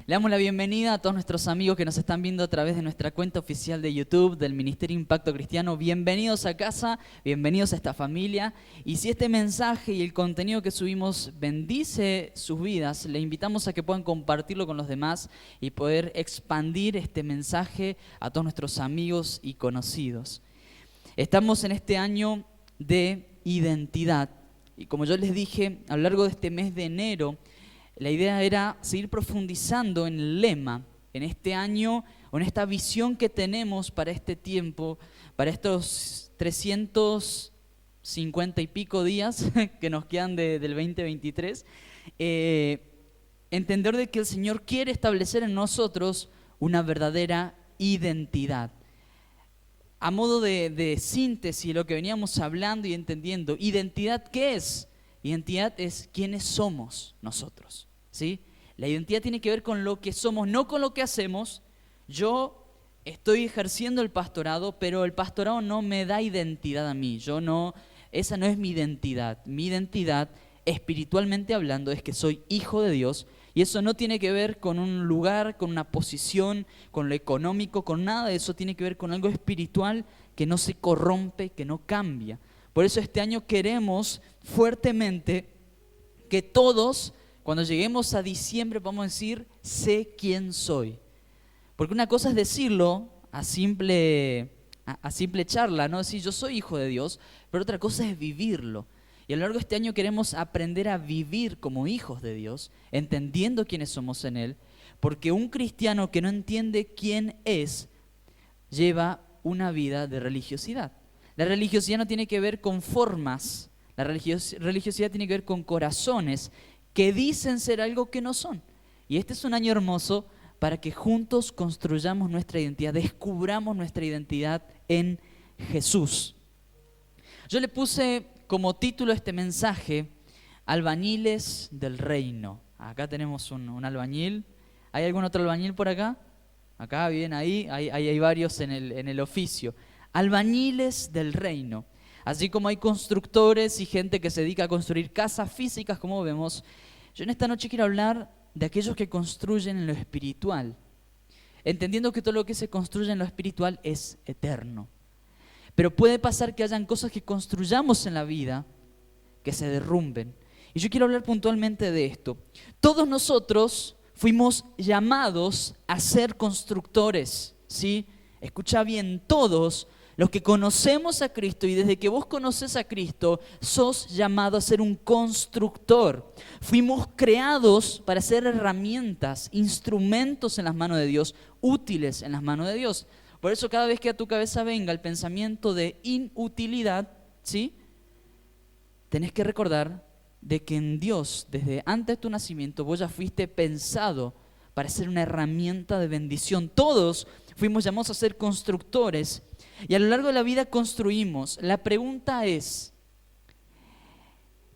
Le damos la bienvenida a todos nuestros amigos que nos están viendo a través de nuestra cuenta oficial de YouTube del Ministerio Impacto Cristiano. Bienvenidos a casa, bienvenidos a esta familia. Y si este mensaje y el contenido que subimos bendice sus vidas, le invitamos a que puedan compartirlo con los demás y poder expandir este mensaje a todos nuestros amigos y conocidos. Estamos en este año de identidad. Y como yo les dije, a lo largo de este mes de enero, la idea era seguir profundizando en el lema, en este año, o en esta visión que tenemos para este tiempo, para estos 350 y pico días que nos quedan del 2023. Entender de que el Señor quiere establecer en nosotros una verdadera identidad. A modo de síntesis de lo que veníamos hablando y entendiendo, ¿identidad qué es? Identidad es quiénes somos nosotros, ¿sí? La identidad tiene que ver con lo que somos, no con lo que hacemos. Yo estoy ejerciendo el pastorado, pero el pastorado no me da identidad a mí. Esa no es mi identidad. Mi identidad, espiritualmente hablando, es que soy hijo de Dios. Y eso no tiene que ver con un lugar, con una posición, con lo económico, con nada de eso. Tiene que ver con algo espiritual que no se corrompe, que no cambia. Por eso este año queremos fuertemente que todos, cuando lleguemos a diciembre, vamos a decir, sé quién soy. Porque una cosa es decirlo a simple charla, ¿no? Decir yo soy hijo de Dios, pero otra cosa es vivirlo. Y a lo largo de este año queremos aprender a vivir como hijos de Dios, entendiendo quiénes somos en Él, porque un cristiano que no entiende quién es, lleva una vida de religiosidad. La religiosidad no tiene que ver con formas, la religiosidad tiene que ver con corazones que dicen ser algo que no son. Y este es un año hermoso para que juntos construyamos nuestra identidad, descubramos nuestra identidad en Jesús. Yo le puse como título a este mensaje, Albañiles del Reino. Acá tenemos un albañil. ¿Hay algún otro albañil por acá? Acá, bien, ahí hay varios en el oficio. Albañiles del reino. Así como hay constructores y gente que se dedica a construir casas físicas, como vemos, yo en esta noche quiero hablar de aquellos que construyen en lo espiritual, entendiendo que todo lo que se construye en lo espiritual es eterno. Pero puede pasar que hayan cosas que construyamos en la vida que se derrumben. Y yo quiero hablar puntualmente de esto. Todos nosotros fuimos llamados a ser constructores, ¿sí? Escucha bien, todos los que conocemos a Cristo, y desde que vos conoces a Cristo, sos llamado a ser un constructor. Fuimos creados para ser herramientas, instrumentos en las manos de Dios, útiles en las manos de Dios. Por eso cada vez que a tu cabeza venga el pensamiento de inutilidad, ¿sí? Tenés que recordar de que en Dios, desde antes de tu nacimiento, vos ya fuiste pensado para ser una herramienta de bendición. Todos fuimos llamados a ser constructores y a lo largo de la vida construimos. La pregunta es,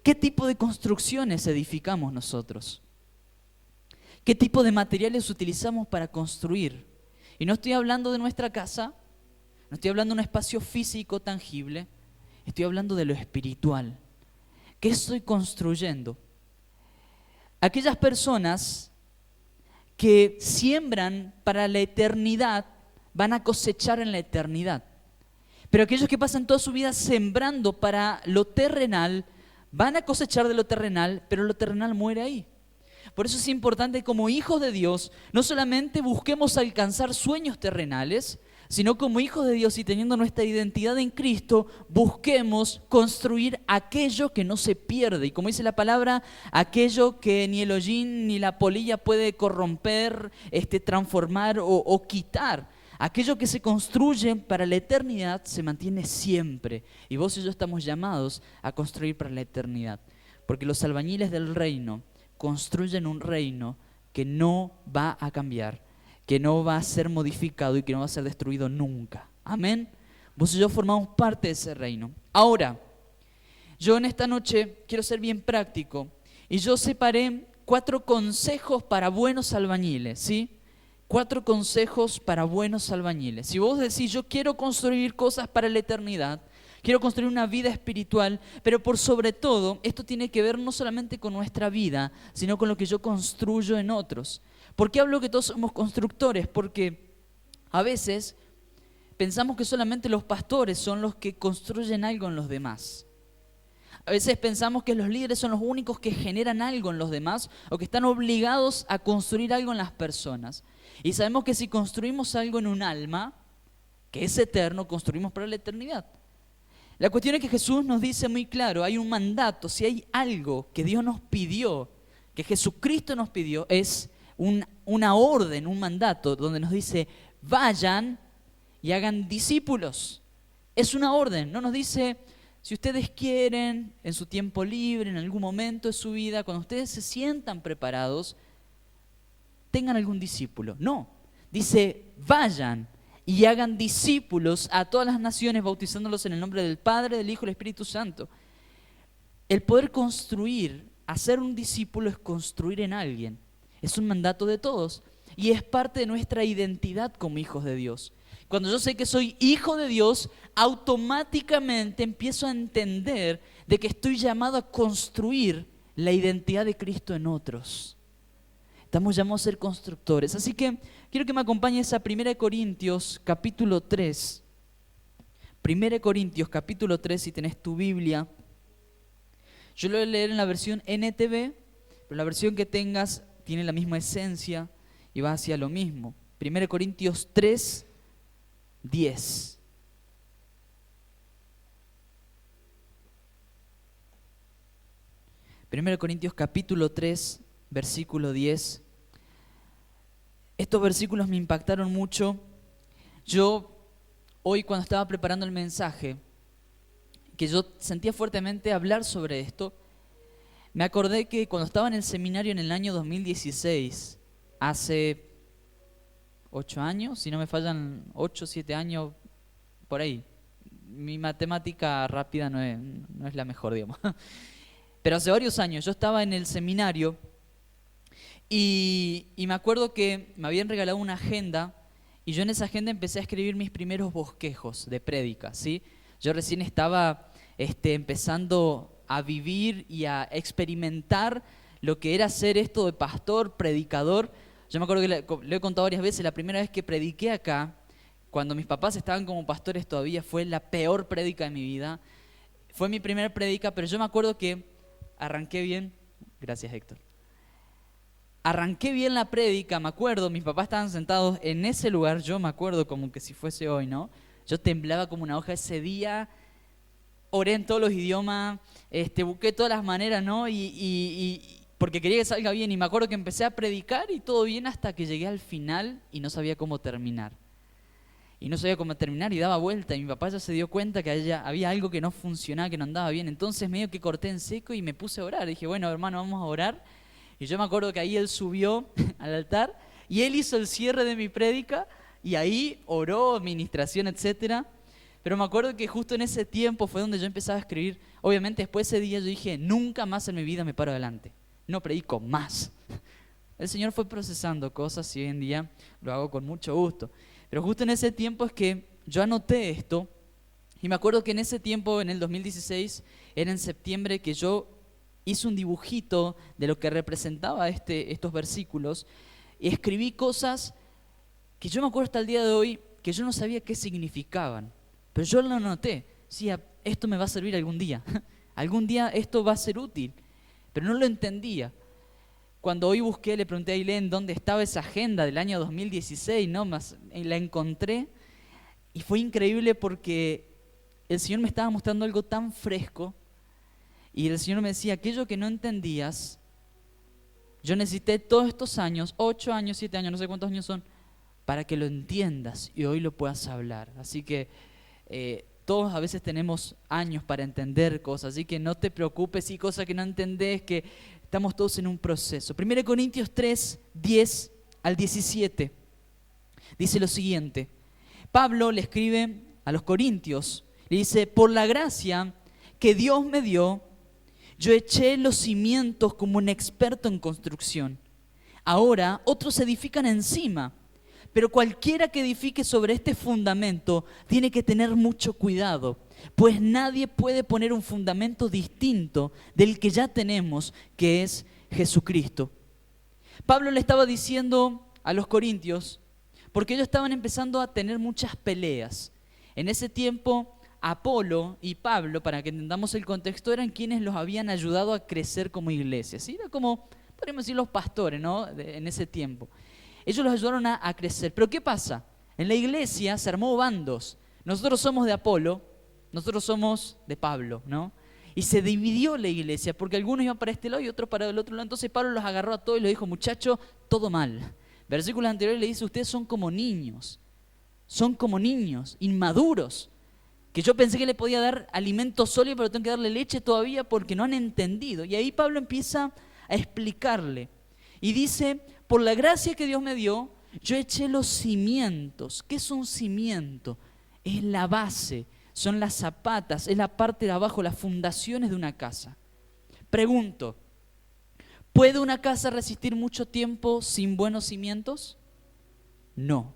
¿qué tipo de construcciones edificamos nosotros? ¿Qué tipo de materiales utilizamos para construir? Y no estoy hablando de nuestra casa, no estoy hablando de un espacio físico tangible, estoy hablando de lo espiritual. ¿Qué estoy construyendo? Aquellas personas que siembran para la eternidad van a cosechar en la eternidad. Pero aquellos que pasan toda su vida sembrando para lo terrenal, van a cosechar de lo terrenal, pero lo terrenal muere ahí. Por eso es importante como hijos de Dios, no solamente busquemos alcanzar sueños terrenales, sino como hijos de Dios y teniendo nuestra identidad en Cristo, busquemos construir aquello que no se pierde. Y como dice la palabra, aquello que ni el hollín ni la polilla puede corromper, transformar o quitar. Aquello que se construye para la eternidad se mantiene siempre. Y vos y yo estamos llamados a construir para la eternidad. Porque los albañiles del reino construyen un reino que no va a cambiar, que no va a ser modificado y que no va a ser destruido nunca. Amén. Vos y yo formamos parte de ese reino. Ahora, yo en esta noche quiero ser bien práctico y yo separé 4 consejos para buenos albañiles, ¿sí? 4 consejos para buenos albañiles. Si vos decís, yo quiero construir cosas para la eternidad, quiero construir una vida espiritual, pero por sobre todo, esto tiene que ver no solamente con nuestra vida, sino con lo que yo construyo en otros. ¿Por qué hablo que todos somos constructores? Porque a veces pensamos que solamente los pastores son los que construyen algo en los demás. A veces pensamos que los líderes son los únicos que generan algo en los demás o que están obligados a construir algo en las personas. Y sabemos que si construimos algo en un alma, que es eterno, construimos para la eternidad. La cuestión es que Jesús nos dice muy claro, hay un mandato, si hay algo que Dios nos pidió, que Jesucristo nos pidió, es una orden, un mandato, donde nos dice, vayan y hagan discípulos. Es una orden, no nos dice, si ustedes quieren, en su tiempo libre, en algún momento de su vida, cuando ustedes se sientan preparados, tengan algún discípulo. No, dice, vayan y hagan discípulos a todas las naciones, bautizándolos en el nombre del Padre, del Hijo y del Espíritu Santo. El poder construir, hacer un discípulo es construir en alguien. Es un mandato de todos y es parte de nuestra identidad como hijos de Dios. Cuando yo sé que soy hijo de Dios, automáticamente empiezo a entender de que estoy llamado a construir la identidad de Cristo en otros. Estamos llamados a ser constructores. Así que quiero que me acompañes a 1 Corintios capítulo 3. 1 Corintios capítulo 3, si tenés tu Biblia. Yo lo voy a leer en la versión NTV, pero la versión que tengas tiene la misma esencia y va hacia lo mismo. 1 Corintios 3, 10. Primero Corintios capítulo 3, versículo 10. Estos versículos me impactaron mucho. Yo hoy cuando estaba preparando el mensaje, que yo sentía fuertemente hablar sobre esto, me acordé que cuando estaba en el seminario en el año 2016, hace 8 años, si no me fallan 8, 7 años, por ahí. Mi matemática rápida no es la mejor, digamos. Pero hace varios años yo estaba en el seminario y me acuerdo que me habían regalado una agenda y yo en esa agenda empecé a escribir mis primeros bosquejos de prédica, ¿sí? Yo recién estaba empezando a vivir y a experimentar lo que era ser esto de pastor, predicador. Yo me acuerdo que lo he contado varias veces, la primera vez que prediqué acá, cuando mis papás estaban como pastores todavía, fue la peor prédica de mi vida. Fue mi primera prédica, pero yo me acuerdo que arranqué bien. Gracias, Héctor. Arranqué bien la prédica, me acuerdo, mis papás estaban sentados en ese lugar, yo me acuerdo como que si fuese hoy, ¿no? Yo temblaba como una hoja ese día, oré en todos los idiomas, busqué todas las maneras, ¿no? Porque quería que salga bien y me acuerdo que empecé a predicar y todo bien hasta que llegué al final y no sabía cómo terminar. Y no sabía cómo terminar y daba vuelta y mi papá ya se dio cuenta que había algo que no funcionaba, que no andaba bien. Entonces medio que corté en seco y me puse a orar. Dije, bueno, hermano, vamos a orar. Y yo me acuerdo que ahí él subió al altar y él hizo el cierre de mi prédica y ahí oró, administración, etcétera. Pero me acuerdo que justo en ese tiempo fue donde yo empezaba a escribir. Obviamente después de ese día yo dije, nunca más en mi vida me paro adelante. No predico más. El Señor fue procesando cosas y hoy en día lo hago con mucho gusto. Pero justo en ese tiempo es que yo anoté esto y me acuerdo que en ese tiempo, en el 2016, era en septiembre que yo hice un dibujito de lo que representaba estos versículos y escribí cosas que yo me acuerdo hasta el día de hoy que yo no sabía qué significaban. Pero yo lo anoté. Decía, esto me va a servir algún día. Algún día esto va a ser útil. Pero no lo entendía. Cuando hoy busqué, le pregunté a Ailén dónde estaba esa agenda del año 2016, ¿no? La encontré y fue increíble porque el Señor me estaba mostrando algo tan fresco y el Señor me decía, aquello que no entendías, yo necesité todos estos años, 8 años, 7 años, no sé cuántos años son, para que lo entiendas y hoy lo puedas hablar. Así que todos a veces tenemos años para entender cosas, así que no te preocupes si hay cosas que no entendés, que estamos todos en un proceso. 1 Corintios 3, 10 al 17, dice lo siguiente. Pablo le escribe a los corintios, le dice, por la gracia que Dios me dio, yo eché los cimientos como un experto en construcción. Ahora otros edifican encima. Pero cualquiera que edifique sobre este fundamento tiene que tener mucho cuidado, pues nadie puede poner un fundamento distinto del que ya tenemos, que es Jesucristo. Pablo le estaba diciendo a los corintios, porque ellos estaban empezando a tener muchas peleas. En ese tiempo, Apolo y Pablo, para que entendamos el contexto, eran quienes los habían ayudado a crecer como iglesia. ¿Sí? Era como, podríamos decir, los pastores, ¿no? En ese tiempo. Ellos los ayudaron a crecer. Pero ¿qué pasa? En la iglesia se armó bandos. Nosotros somos de Apolo, nosotros somos de Pablo, ¿no? Y se dividió la iglesia, porque algunos iban para este lado y otros para el otro lado. Entonces Pablo los agarró a todos y les dijo, muchachos, todo mal. Versículos anteriores le dice, ustedes son como niños, inmaduros, que yo pensé que le podía dar alimento sólido, pero tengo que darle leche todavía porque no han entendido. Y ahí Pablo empieza a explicarle y dice, por la gracia que Dios me dio, yo eché los cimientos. ¿Qué es un cimiento? Es la base, son las zapatas, es la parte de abajo, las fundaciones de una casa. Pregunto, ¿puede una casa resistir mucho tiempo sin buenos cimientos? No.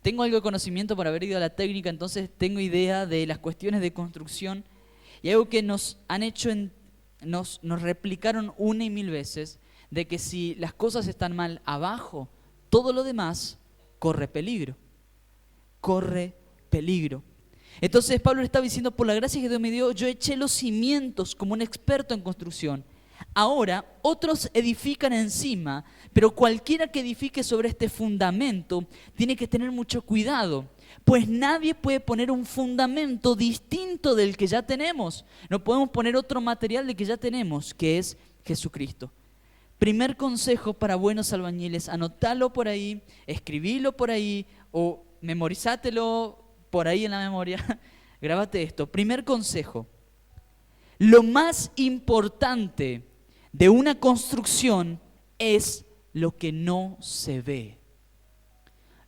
Tengo algo de conocimiento por haber ido a la técnica, entonces tengo idea de las cuestiones de construcción y algo que nos han hecho, nos replicaron una y mil veces, de que si las cosas están mal abajo, todo lo demás corre peligro. Corre peligro. Entonces Pablo le estaba diciendo, por la gracia que Dios me dio, yo eché los cimientos como un experto en construcción. Ahora otros edifican encima, pero cualquiera que edifique sobre este fundamento tiene que tener mucho cuidado, pues nadie puede poner un fundamento distinto del que ya tenemos. No podemos poner otro material del que ya tenemos, que es Jesucristo. Primer consejo para buenos albañiles, anotalo por ahí, escribilo por ahí o memorizátelo por ahí en la memoria. Grábate esto. Primer consejo, lo más importante de una construcción es lo que no se ve.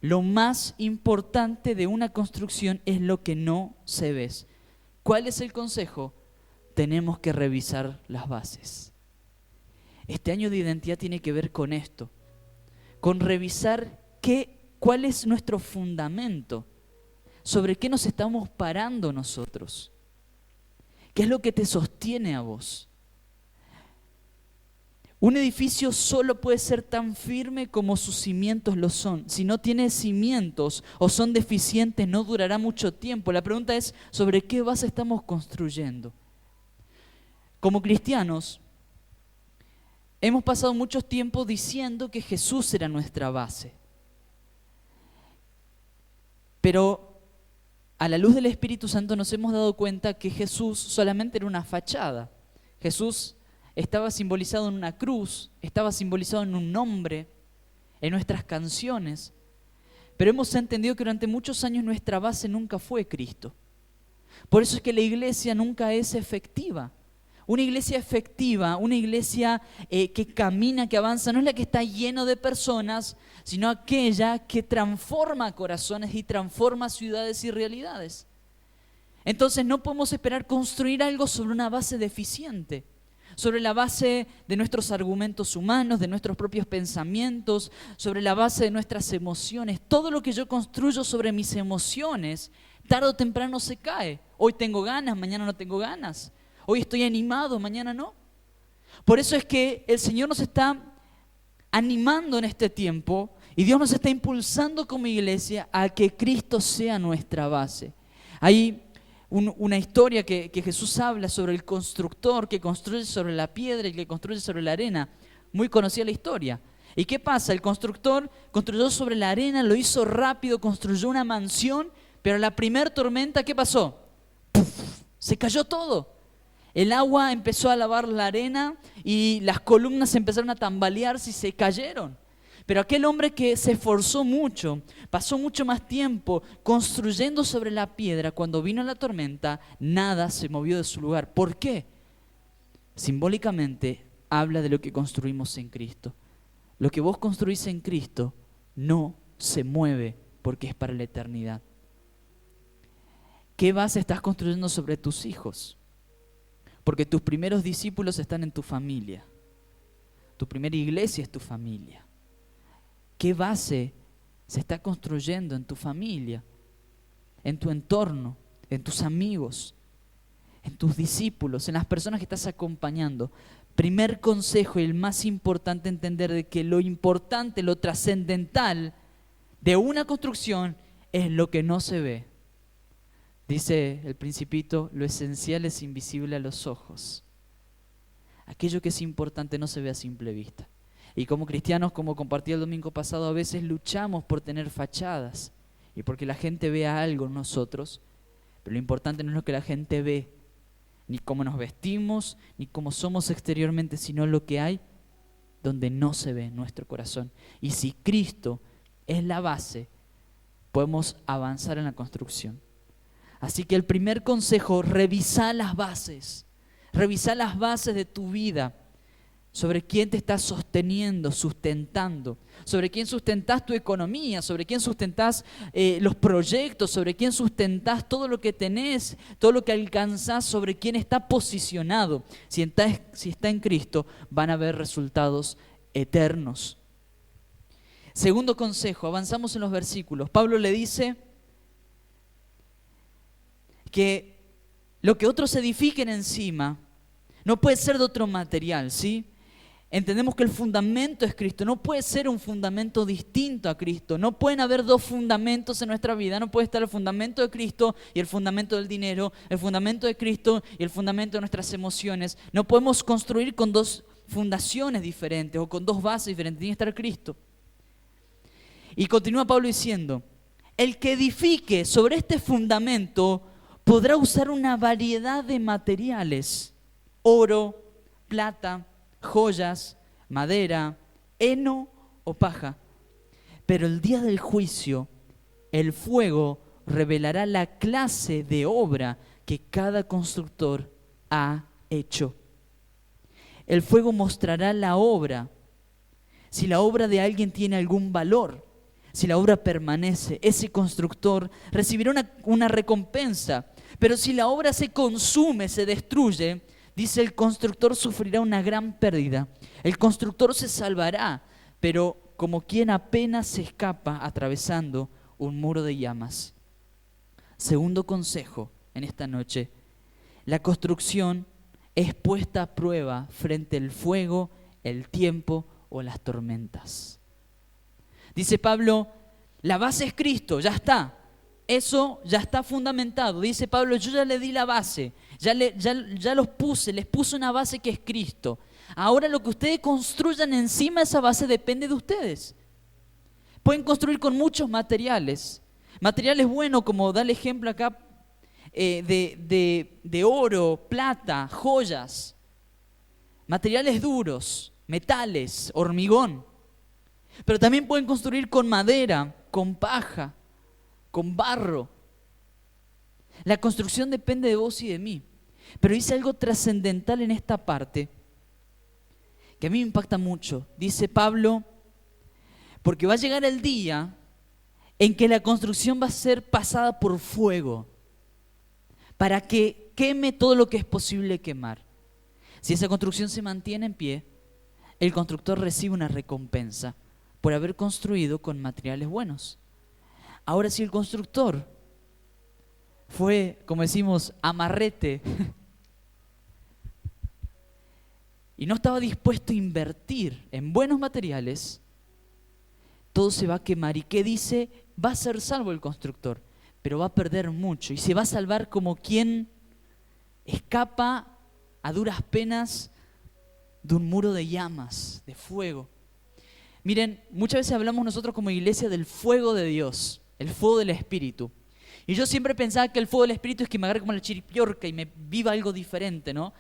Lo más importante de una construcción es lo que no se ve. ¿Cuál es el consejo? Tenemos que revisar las bases. Este año de identidad tiene que ver con esto, con revisar cuál es nuestro fundamento, sobre qué nos estamos parando nosotros, qué es lo que te sostiene a vos. Un edificio solo puede ser tan firme como sus cimientos lo son. Si no tiene cimientos o son deficientes, no durará mucho tiempo. La pregunta es, ¿sobre qué base estamos construyendo? Como cristianos, hemos pasado mucho tiempo diciendo que Jesús era nuestra base. Pero a la luz del Espíritu Santo nos hemos dado cuenta que Jesús solamente era una fachada. Jesús estaba simbolizado en una cruz, estaba simbolizado en un nombre, en nuestras canciones. Pero hemos entendido que durante muchos años nuestra base nunca fue Cristo. Por eso es que la iglesia nunca es efectiva. Una iglesia efectiva, una iglesia que camina, que avanza, no es la que está lleno de personas, sino aquella que transforma corazones y transforma ciudades y realidades. Entonces no podemos esperar construir algo sobre una base deficiente, sobre la base de nuestros argumentos humanos, de nuestros propios pensamientos, sobre la base de nuestras emociones. Todo lo que yo construyo sobre mis emociones, tarde o temprano se cae. Hoy tengo ganas, mañana no tengo ganas. Hoy estoy animado, mañana no. Por eso es que el Señor nos está animando en este tiempo y Dios nos está impulsando como iglesia a que Cristo sea nuestra base. Hay una historia que Jesús habla sobre el constructor que construye sobre la piedra y que construye sobre la arena. Muy conocida la historia. ¿Y qué pasa? El constructor construyó sobre la arena, lo hizo rápido, construyó una mansión, pero la primer tormenta, ¿qué pasó? ¡Puf! Se cayó todo. El agua empezó a lavar la arena y las columnas empezaron a tambalearse y se cayeron. Pero aquel hombre que se esforzó mucho, pasó mucho más tiempo construyendo sobre la piedra, cuando vino la tormenta, nada se movió de su lugar. ¿Por qué? Simbólicamente habla de lo que construimos en Cristo. Lo que vos construís en Cristo no se mueve porque es para la eternidad. ¿Qué base estás construyendo sobre tus hijos? Porque tus primeros discípulos están en tu familia. Tu primera iglesia es tu familia. ¿Qué base se está construyendo en tu familia, en tu entorno, en tus amigos, en tus discípulos, en las personas que estás acompañando? primer consejo y el más importante, entender de que lo importante, lo trascendental de una construcción es lo que no se ve. Dice el Principito, lo esencial es invisible a los ojos. Aquello que es importante no se ve a simple vista. Y como cristianos, como compartí el domingo pasado, a veces luchamos por tener fachadas y porque la gente vea algo en nosotros, pero lo importante no es lo que la gente ve, ni cómo nos vestimos, ni cómo somos exteriormente, sino lo que hay donde no se ve en nuestro corazón. Y si Cristo es la base, podemos avanzar en la construcción. Así que el primer consejo, revisa las bases. Revisa las bases de tu vida, sobre quién te estás sosteniendo, sustentando, sobre quién sustentás tu economía, sobre quién sustentás los proyectos, sobre quién sustentás todo lo que tenés, todo lo que alcanzás, sobre quién está posicionado. Si está en Cristo, van a haber resultados eternos. Segundo consejo, avanzamos en los versículos. Pablo le dice que lo que otros edifiquen encima no puede ser de otro material, ¿sí? Entendemos que el fundamento es Cristo, no puede ser un fundamento distinto a Cristo, no pueden haber dos fundamentos en nuestra vida, no puede estar el fundamento de Cristo y el fundamento del dinero, el fundamento de Cristo y el fundamento de nuestras emociones. No podemos construir con dos fundaciones diferentes o con dos bases diferentes, tiene que estar Cristo. Y continúa Pablo diciendo, el que edifique sobre este fundamento podrá usar una variedad de materiales, oro, plata, joyas, madera, heno o paja. Pero el día del juicio, el fuego revelará la clase de obra que cada constructor ha hecho. El fuego mostrará la obra. Si la obra de alguien tiene algún valor, si la obra permanece, ese constructor recibirá una recompensa. Pero si la obra se consume, se destruye, dice el constructor sufrirá una gran pérdida. El constructor se salvará, pero como quien apenas se escapa atravesando un muro de llamas. Segundo consejo en esta noche, la construcción es puesta a prueba frente al fuego, el tiempo o las tormentas. Dice Pablo, la base es Cristo, ya está. Eso ya está fundamentado. Dice Pablo, yo ya le di la base, ya les puse una base que es Cristo. Ahora lo que ustedes construyan encima de esa base depende de ustedes. Pueden construir con muchos materiales. Materiales buenos, como da el ejemplo acá, de oro, plata, joyas. Materiales duros, metales, hormigón. Pero también pueden construir con madera, con paja, con barro. La construcción depende de vos y de mí. Pero dice algo trascendental en esta parte que a mí me impacta mucho. Dice Pablo, porque va a llegar el día en que la construcción va a ser pasada por fuego para que queme todo lo que es posible quemar. Si esa construcción se mantiene en pie, el constructor recibe una recompensa por haber construido con materiales buenos. Ahora, si el constructor fue, como decimos, amarrete y no estaba dispuesto a invertir en buenos materiales, todo se va a quemar. ¿Y qué dice? Va a ser salvo el constructor, pero va a perder mucho y se va a salvar como quien escapa a duras penas de un muro de llamas, de fuego. Miren, muchas veces hablamos nosotros como iglesia del fuego de Dios, el fuego del Espíritu. Y yo siempre pensaba que el fuego del Espíritu es que me agarre como la chiripiorca y me viva algo diferente, ¿no?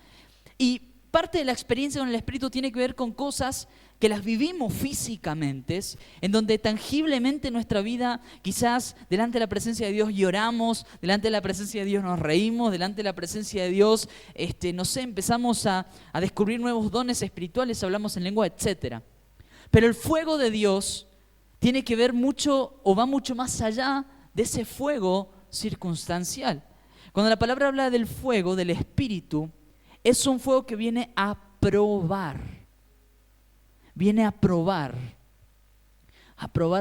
Y parte de la experiencia con el Espíritu tiene que ver con cosas que las vivimos físicamente, en donde tangiblemente en nuestra vida, quizás delante de la presencia de Dios lloramos, delante de la presencia de Dios nos reímos, delante de la presencia de Dios, no sé, empezamos a descubrir nuevos dones espirituales, hablamos en lengua, etcétera. Pero el fuego de Dios tiene que ver mucho o va mucho más allá de ese fuego circunstancial. Cuando la palabra habla del fuego, del Espíritu, es un fuego que viene a probar. Viene a probar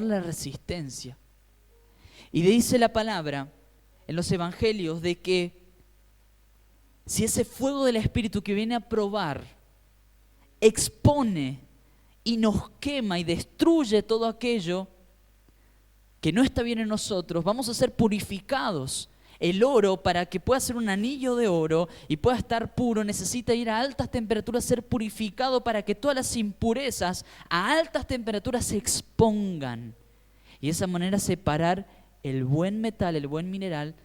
la resistencia. Y dice la palabra en los evangelios de que si ese fuego del Espíritu que viene a probar expone y nos quema y destruye todo aquello que no está bien en nosotros, vamos a ser purificados. El oro, para que pueda ser un anillo de oro y pueda estar puro, necesita ir a altas temperaturas, ser purificado para que todas las impurezas a altas temperaturas se expongan. Y de esa manera separar el buen metal, el buen mineral,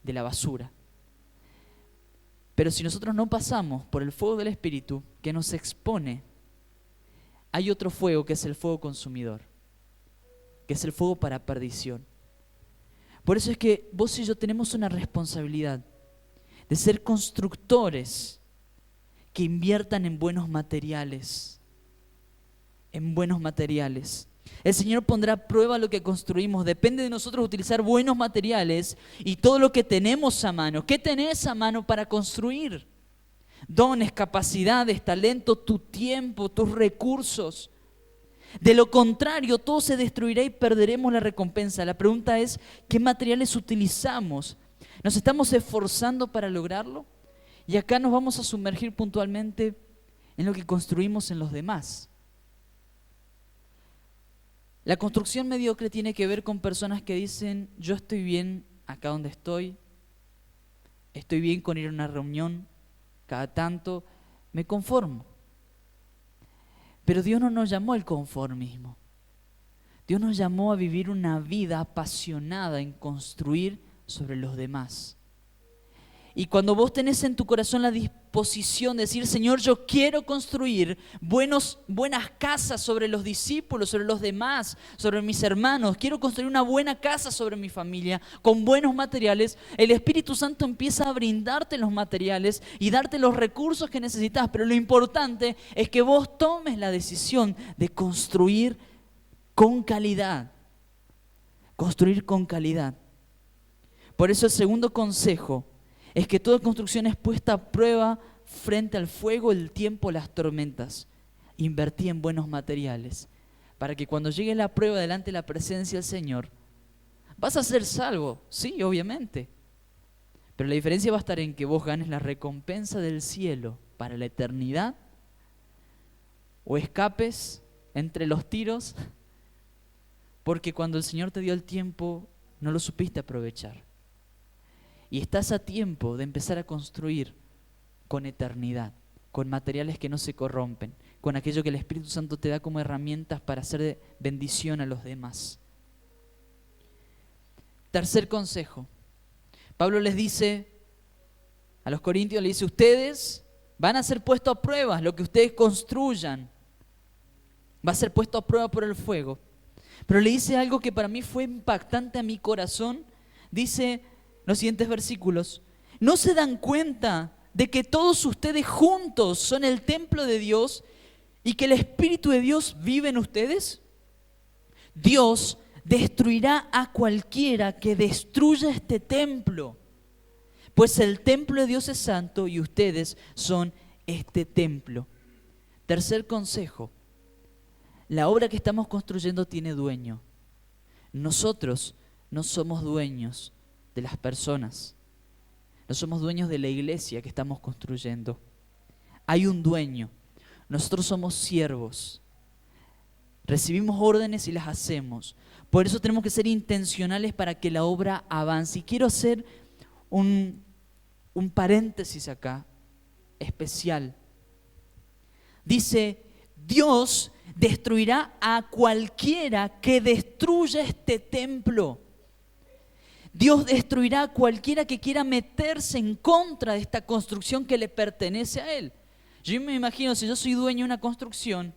de la basura. Pero si nosotros no pasamos por el fuego del Espíritu que nos expone, hay otro fuego que es el fuego consumidor, que es el fuego para perdición. Por eso es que vos y yo tenemos una responsabilidad de ser constructores que inviertan en buenos materiales. En buenos materiales. El Señor pondrá a prueba lo que construimos. Depende de nosotros utilizar buenos materiales y todo lo que tenemos a mano. ¿Qué tenés a mano para construir? Dones, capacidades, talento, tu tiempo, tus recursos. De lo contrario, todo se destruirá y perderemos la recompensa. La pregunta es, ¿qué materiales utilizamos? ¿Nos estamos esforzando para lograrlo? Y acá nos vamos a sumergir puntualmente en lo que construimos en los demás. La construcción mediocre tiene que ver con personas que dicen, yo estoy bien acá donde estoy bien con ir a una reunión, cada tanto me conformo. Pero Dios no nos llamó al conformismo. Dios nos llamó a vivir una vida apasionada en construir sobre los demás. Y cuando vos tenés en tu corazón la disposición de decir, Señor, yo quiero construir buenas casas sobre los discípulos, sobre los demás, sobre mis hermanos, quiero construir una buena casa sobre mi familia, con buenos materiales, el Espíritu Santo empieza a brindarte los materiales y darte los recursos que necesitas. Pero lo importante es que vos tomes la decisión de construir con calidad. Construir con calidad. Por eso el segundo consejo es que toda construcción es puesta a prueba frente al fuego, el tiempo, las tormentas. Invertí en buenos materiales para que cuando llegue la prueba delante de la presencia del Señor, vas a ser salvo, sí, obviamente. Pero la diferencia va a estar en que vos ganes la recompensa del cielo para la eternidad o escapes entre los tiros porque cuando el Señor te dio el tiempo no lo supiste aprovechar. Y estás a tiempo de empezar a construir con eternidad, con materiales que no se corrompen, con aquello que el Espíritu Santo te da como herramientas para hacer de bendición a los demás. Tercer consejo. Pablo les dice a los corintios, le dice, ustedes van a ser puestos a prueba, lo que ustedes construyan va a ser puesto a prueba por el fuego. Pero le dice algo que para mí fue impactante a mi corazón. Dice los siguientes versículos, ¿no se dan cuenta de que todos ustedes juntos son el templo de Dios y que el Espíritu de Dios vive en ustedes? Dios destruirá a cualquiera que destruya este templo, pues el templo de Dios es santo y ustedes son este templo. Tercer consejo, la obra que estamos construyendo tiene dueño. Nosotros no somos dueños de las personas. No somos dueños de la iglesia que estamos construyendo. Hay un dueño. Nosotros somos siervos. Recibimos órdenes y las hacemos. Por eso tenemos que ser intencionales para que la obra avance. Y quiero hacer un paréntesis acá, especial. Dice, Dios destruirá a cualquiera que destruya este templo. Dios destruirá a cualquiera que quiera meterse en contra de esta construcción que le pertenece a Él. Yo me imagino, si yo soy dueño de una construcción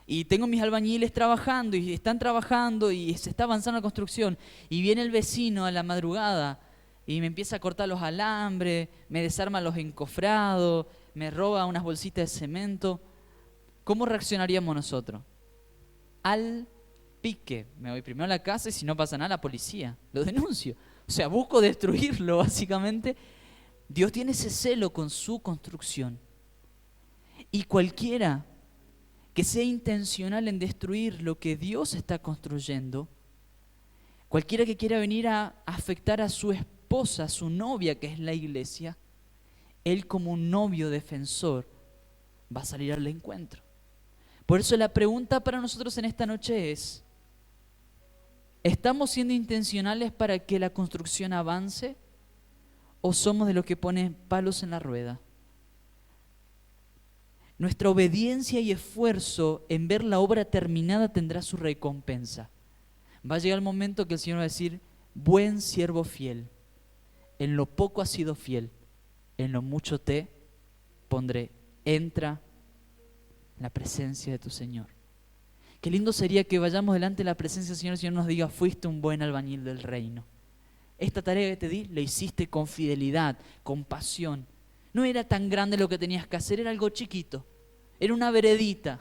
y tengo mis albañiles trabajando y están trabajando y se está avanzando la construcción y viene el vecino a la madrugada y me empieza a cortar los alambres, me desarma los encofrados, me roba unas bolsitas de cemento, ¿cómo reaccionaríamos nosotros? Al pique, me voy primero a la casa y si no pasa nada, la policía, lo denuncio. O sea, busco destruirlo básicamente. Dios tiene ese celo con su construcción. Y cualquiera que sea intencional en destruir lo que Dios está construyendo, cualquiera que quiera venir a afectar a su esposa, a su novia, que es la iglesia, él como un novio defensor va a salir al encuentro. Por eso la pregunta para nosotros en esta noche es, ¿estamos siendo intencionales para que la construcción avance o somos de los que ponen palos en la rueda? Nuestra obediencia y esfuerzo en ver la obra terminada tendrá su recompensa. Va a llegar el momento que el Señor va a decir, buen siervo fiel, en lo poco has sido fiel, en lo mucho te pondré. Entra en la presencia de tu Señor. Qué lindo sería que vayamos delante de la presencia del Señor y el Señor nos diga, fuiste un buen albañil del reino. Esta tarea que te di, la hiciste con fidelidad, con pasión. No era tan grande lo que tenías que hacer, era algo chiquito. Era una veredita,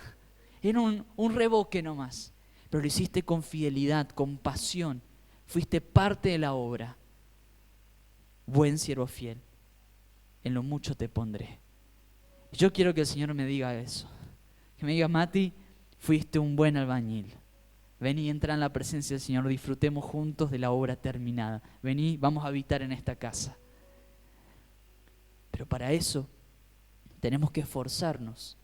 era un revoque nomás. Pero lo hiciste con fidelidad, con pasión. Fuiste parte de la obra. Buen siervo fiel, en lo mucho te pondré. Yo quiero que el Señor me diga eso. Que me diga, Mati, fuiste un buen albañil. Vení, entra en la presencia del Señor, disfrutemos juntos de la obra terminada. Vení, vamos a habitar en esta casa. Pero para eso tenemos que esforzarnos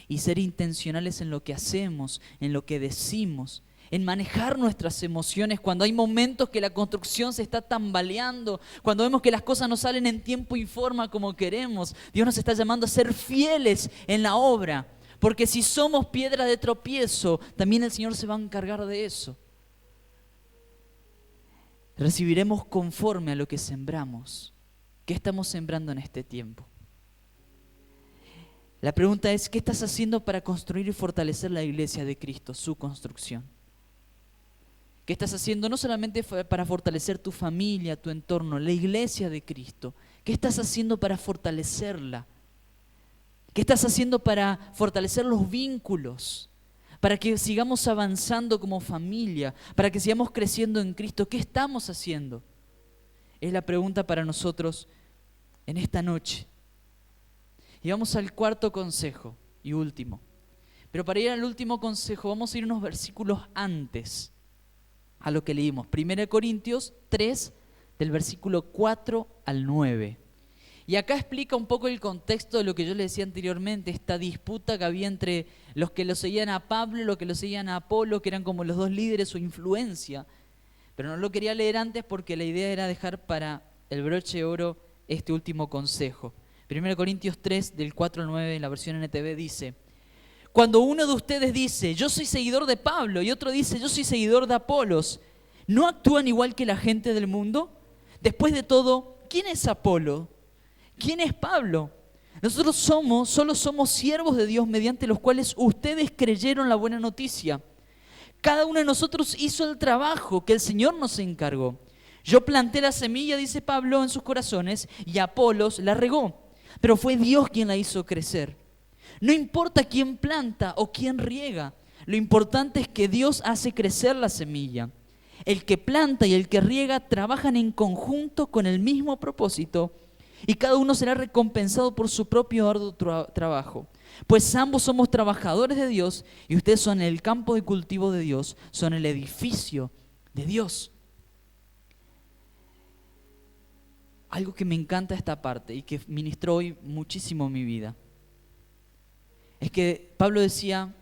y ser intencionales en lo que hacemos, en lo que decimos, en manejar nuestras emociones cuando hay momentos que la construcción se está tambaleando, cuando vemos que las cosas no salen en tiempo y forma como queremos. Dios nos está llamando a ser fieles en la obra, porque si somos piedra de tropiezo, también el Señor se va a encargar de eso. Recibiremos conforme a lo que sembramos. ¿Qué estamos sembrando en este tiempo? La pregunta es, ¿qué estás haciendo para construir y fortalecer la iglesia de Cristo, su construcción? ¿Qué estás haciendo no solamente para fortalecer tu familia, tu entorno, la iglesia de Cristo? ¿Qué estás haciendo para fortalecerla? ¿Qué estás haciendo para fortalecer los vínculos? Para que sigamos avanzando como familia, para que sigamos creciendo en Cristo. ¿Qué estamos haciendo? Es la pregunta para nosotros en esta noche. Y vamos al cuarto consejo y último. Pero para ir al último consejo vamos a ir unos versículos antes a lo que leímos. 1 Corintios 3, del versículo 4 al 9. Y acá explica un poco el contexto de lo que yo les decía anteriormente, esta disputa que había entre los que lo seguían a Pablo y los que lo seguían a Apolo, que eran como los dos líderes o influencia. Pero no lo quería leer antes porque la idea era dejar para el broche de oro este último consejo. 1 Corintios 3, del 4 al 9, en la versión NTV dice: cuando uno de ustedes dice, yo soy seguidor de Pablo, y otro dice, yo soy seguidor de Apolos, ¿no actúan igual que la gente del mundo? Después de todo, ¿quién es Apolo? ¿Quién es Pablo? Nosotros solo somos siervos de Dios mediante los cuales ustedes creyeron la buena noticia. Cada uno de nosotros hizo el trabajo que el Señor nos encargó. Yo planté la semilla, dice Pablo, en sus corazones, y Apolos la regó. Pero fue Dios quien la hizo crecer. No importa quién planta o quién riega, lo importante es que Dios hace crecer la semilla. El que planta y el que riega trabajan en conjunto con el mismo propósito y cada uno será recompensado por su propio arduo trabajo. Pues ambos somos trabajadores de Dios y ustedes son el campo de cultivo de Dios, son el edificio de Dios. Algo que me encanta esta parte y que ministró hoy muchísimo en mi vida es que Pablo decía,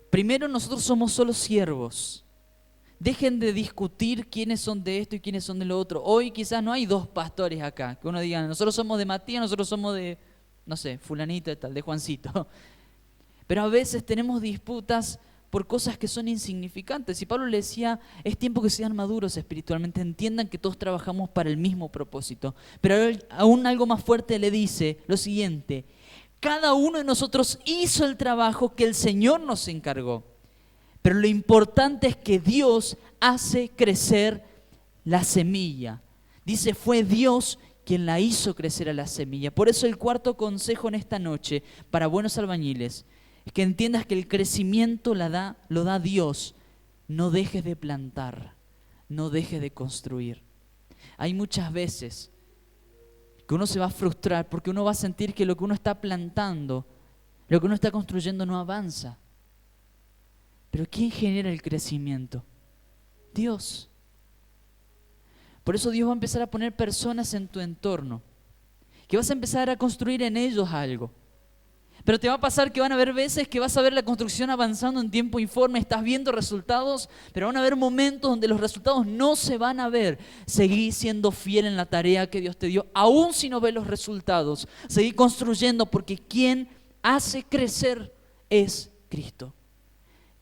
primero nosotros somos solo siervos. Dejen de discutir quiénes son de esto y quiénes son de lo otro. Hoy quizás no hay dos pastores acá, que uno diga, nosotros somos de Matías, nosotros somos de, no sé, fulanito de tal, de Juancito. Pero a veces tenemos disputas por cosas que son insignificantes. Y Pablo le decía, es tiempo que sean maduros espiritualmente, entiendan que todos trabajamos para el mismo propósito. Pero aún algo más fuerte le dice lo siguiente: cada uno de nosotros hizo el trabajo que el Señor nos encargó. Pero lo importante es que Dios hace crecer la semilla. Dice, fue Dios quien la hizo crecer a la semilla. Por eso el cuarto consejo en esta noche para buenos albañiles es que entiendas que el crecimiento lo da Dios. No dejes de plantar, no dejes de construir. Hay muchas veces que uno se va a frustrar porque uno va a sentir que lo que uno está plantando, lo que uno está construyendo no avanza. Pero ¿quién genera el crecimiento? Dios. Por eso Dios va a empezar a poner personas en tu entorno, que vas a empezar a construir en ellos algo. Pero te va a pasar que van a haber veces que vas a ver la construcción avanzando en tiempo informe, estás viendo resultados, pero van a haber momentos donde los resultados no se van a ver. Seguí siendo fiel en la tarea que Dios te dio, aún si no ves los resultados. Seguí construyendo, porque quien hace crecer es Cristo.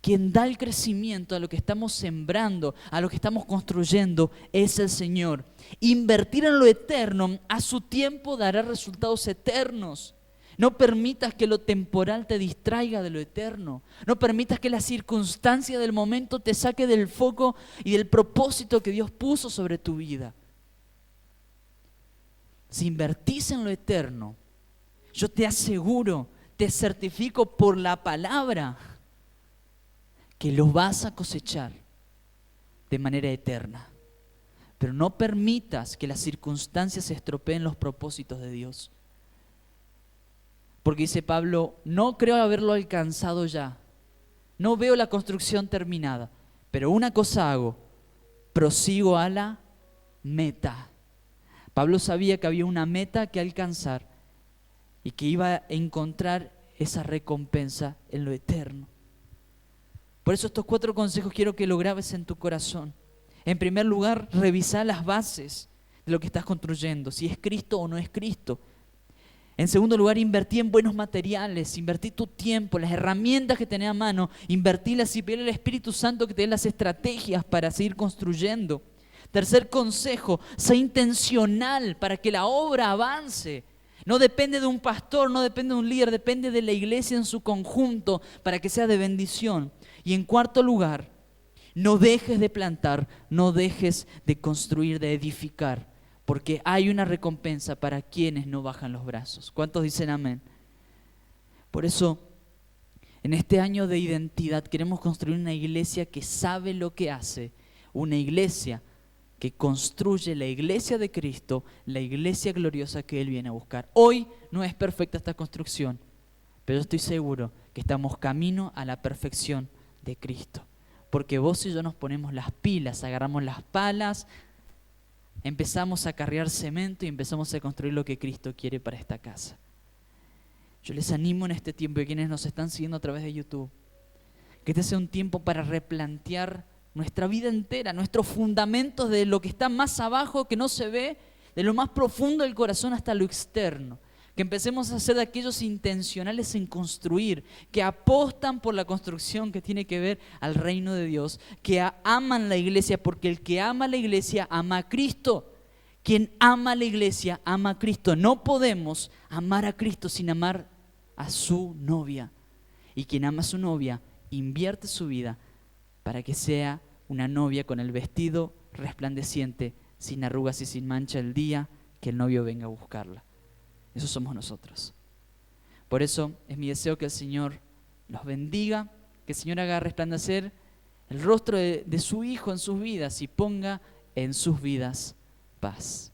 Quien da el crecimiento a lo que estamos sembrando, a lo que estamos construyendo, es el Señor. Invertir en lo eterno, a su tiempo dará resultados eternos. No permitas que lo temporal te distraiga de lo eterno. No permitas que la circunstancia del momento te saque del foco y del propósito que Dios puso sobre tu vida. Si invertís en lo eterno, yo te aseguro, te certifico por la palabra, que lo vas a cosechar de manera eterna. Pero no permitas que las circunstancias estropeen los propósitos de Dios. Porque dice Pablo, no creo haberlo alcanzado ya. No veo la construcción terminada. Pero una cosa hago, prosigo a la meta. Pablo sabía que había una meta que alcanzar y que iba a encontrar esa recompensa en lo eterno. Por eso estos 4 consejos quiero que lo grabes en tu corazón. En primer lugar, revisa las bases de lo que estás construyendo, si es Cristo o no es Cristo. En segundo lugar, invertí en buenos materiales, invertí tu tiempo, las herramientas que tenés a mano, invertílas y pedile al Espíritu Santo que te dé las estrategias para seguir construyendo. Tercer consejo, sé intencional para que la obra avance. No depende de un pastor, no depende de un líder, depende de la iglesia en su conjunto para que sea de bendición. Y en cuarto lugar, no dejes de plantar, no dejes de construir, de edificar, porque hay una recompensa para quienes no bajan los brazos. ¿Cuántos dicen amén? Por eso, en este año de identidad queremos construir una iglesia que sabe lo que hace, una iglesia que construye la iglesia de Cristo, la iglesia gloriosa que Él viene a buscar. Hoy no es perfecta esta construcción, pero yo estoy seguro que estamos camino a la perfección de Cristo. Porque vos y yo nos ponemos las pilas, agarramos las palas, empezamos a cargar cemento y empezamos a construir lo que Cristo quiere para esta casa. Yo les animo en este tiempo, y quienes nos están siguiendo a través de YouTube, que este sea un tiempo para replantear nuestra vida entera, nuestros fundamentos de lo que está más abajo, que no se ve, de lo más profundo del corazón hasta lo externo. Que empecemos a ser de aquellos intencionales en construir, que apostan por la construcción que tiene que ver al reino de Dios, que aman la iglesia, porque el que ama la iglesia ama a Cristo. Quien ama a la iglesia ama a Cristo. No podemos amar a Cristo sin amar a su novia. Y quien ama a su novia invierte su vida para que sea una novia con el vestido resplandeciente, sin arrugas y sin mancha el día que el novio venga a buscarla. Eso somos nosotros. Por eso es mi deseo que el Señor los bendiga, que el Señor haga resplandecer el rostro de su Hijo en sus vidas y ponga en sus vidas paz.